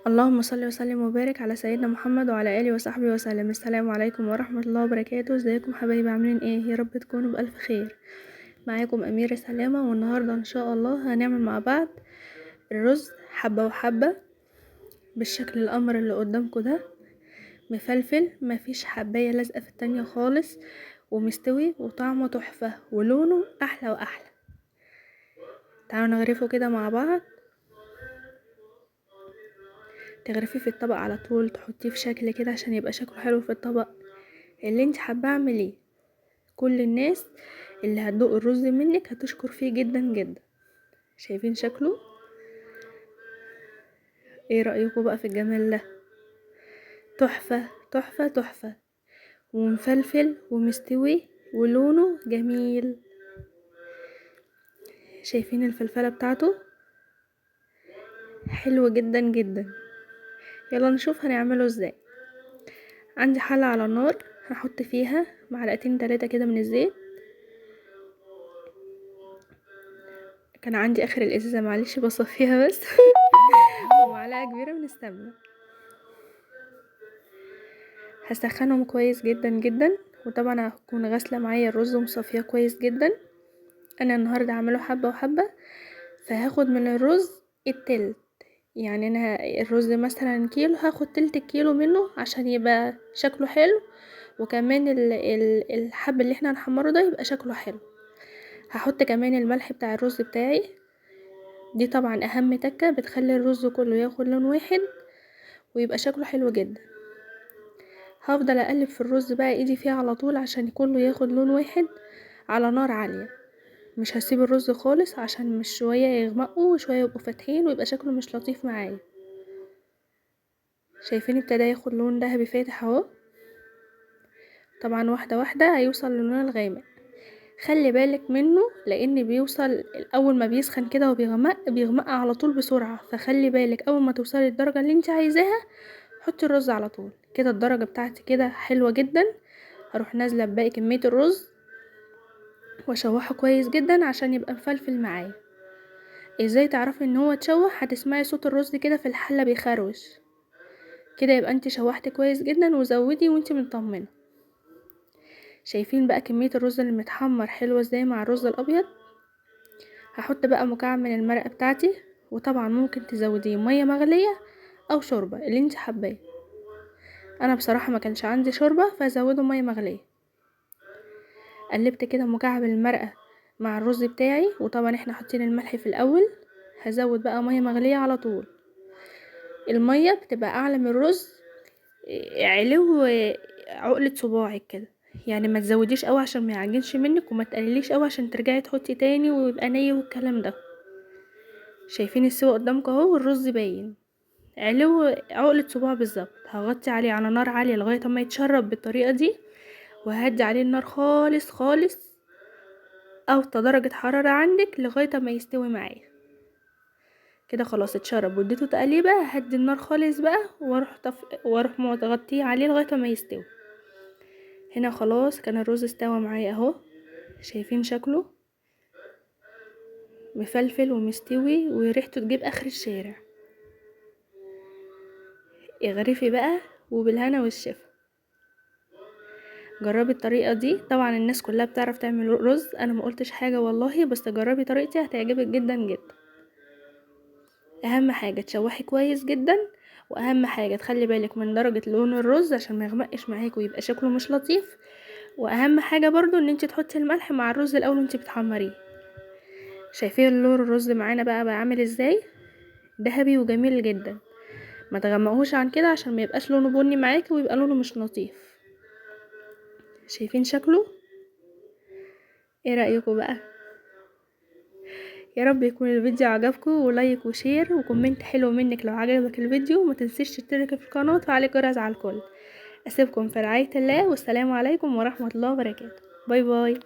اللهم صل وسلم وبارك على سيدنا محمد وعلى اله وصحبه وسلم. السلام عليكم ورحمه الله وبركاته. ازيكم حبايبي؟ عاملين ايه؟ يا رب تكونوا بالف خير. معاكم اميره سلامه، والنهارده ان شاء الله هنعمل مع بعض الرز حبه وحبه بالشكل القمر اللي قدامكم ده، مفلفل، مفيش حبايه لازقه في التانية خالص، ومستوي وطعمه تحفه ولونه احلى واحلى. تعالوا نغرفه كده مع بعض. تغرفيه في الطبق على طول، تحطيه في شكل كده عشان يبقى شكله حلو في الطبق اللي انت حابه. اعمليه، كل الناس اللي هتدوق الرز منك هتشكر فيه جدا جدا. شايفين شكله؟ ايه رأيكم بقى في الجمال ده؟ تحفة تحفة تحفة، ومفلفل ومستوي ولونه جميل. شايفين الفلفلة بتاعته؟ حلو جدا جدا. يلا نشوف هنعمله ازاي. عندي حلة على النار، هحط فيها معلقتين 3 كده من الزيت. كان عندي اخر الازازة، معلش بصفيها بس. ومعلقة كبيرة من السمنة. هسخنهم كويس جدا جدا، وطبعا هكون غاسله معايا الرز ومصفيه كويس جدا. انا النهارده هعمله حبه وحبه، فهاخد من الرز التلت. يعني انا الرز مثلا كيلو، هاخد تلت الكيلو منه عشان يبقى شكله حلو، وكمان الحب اللي احنا هنحمره ده يبقى شكله حلو. هحط كمان الملح بتاع الرز بتاعي، دي طبعا اهم تكه بتخلي الرز كله ياخد لون واحد ويبقى شكله حلو جدا. هفضل اقلب في الرز بقى ايدي فيه على طول عشان كله ياخد لون واحد على نار عالية. مش هسيب الرز خالص عشان مش شوية يغمقوا وشوية يبقوا فاتحين ويبقى شكله مش لطيف معايا. شايفين ابتدى ياخد لون ذهبي فاتح اهو. طبعا واحدة واحدة هيوصل للون الغامق. خلي بالك منه لان بيوصل اول ما بيسخن كده وبيغمق على طول بسرعة، فخلي بالك اول ما توصلي للدرجة اللي انت عايزاها حطي الرز على طول. كده الدرجة بتاعتي كده حلوة جدا. هروح نازلة بباقي كمية الرز واشوحه كويس جدا عشان يبقى مفلفل معايا. ازاي تعرفي ان هو اتشوح؟ هتسمعي صوت الرز كده في الحله بيخروش كده، يبقى انت شوحتي كويس جدا. وزودي وانت مطمنه. شايفين بقى كميه الرز اللي متحمر حلوه ازاي مع الرز الابيض؟ هحط بقى مكعب من المرقه بتاعتي، وطبعا ممكن تزوديه ميه مغليه او شوربه اللي انت حباه. انا بصراحه ما كانش عندي شوربه فزوده ميه مغليه. قلبت كده مكعب المرقه مع الرز بتاعي، وطبعا احنا حاطين الملح في الاول. هزود بقى ميه مغليه على طول. الميه بتبقى اعلى من الرز علو عقلة صباعك كده، يعني ما تزوديش قوي عشان ما يعجنش منك، وما تقلليش قوي عشان ترجعي تحطي تاني ويبقى ني والكلام ده. شايفين السوا قدامكم اهو، والرز باين علو عقلة صباع بالظبط. هغطي عليه على نار عالية لغاية ما يتشرب بالطريقة دي، وهدي عليه النار خالص خالص، او درجة حرارة عندك لغاية ما يستوي معايا. كده خلاص اتشرب واديته تقليبه. هدي النار خالص بقى واروح مغطيه عليه لغايه ما يستوي. هنا خلاص كان الرز استوى معايا اهو. شايفين شكله مفلفل ومستوي وريحته تجيب اخر الشارع. اغرفي بقى وبالهنا والشفا. جربي الطريقه دي. طبعا الناس كلها بتعرف تعمل رز، انا ما قلتش حاجه والله، بس جربي طريقتي هتعجبك جدا جدا. اهم حاجه تشوحي كويس جدا، واهم حاجه تخلي بالك من درجه لون الرز عشان ما يغمقش معاكي ويبقى شكله مش لطيف. واهم حاجه برضو ان انت تحطي الملح مع الرز الاول وانت بتحمريه. شايفين لون الرز معانا بقى عامل ازاي؟ ذهبي وجميل جدا. ما تغمقوش عن كده عشان ما يبقاش لونه بني معاكي ويبقى لونه مش لطيف. شايفين شكله؟ ايه رايكم بقى؟ يا رب يكون الفيديو عجبكم، ولايك وشير وكومنت حلو منك لو عجبك الفيديو. ما تنسيش تشتركي في القناه وتفعلي الجرس على الكل. اسيبكم في رعايه الله، والسلام عليكم ورحمه الله وبركاته. باي باي.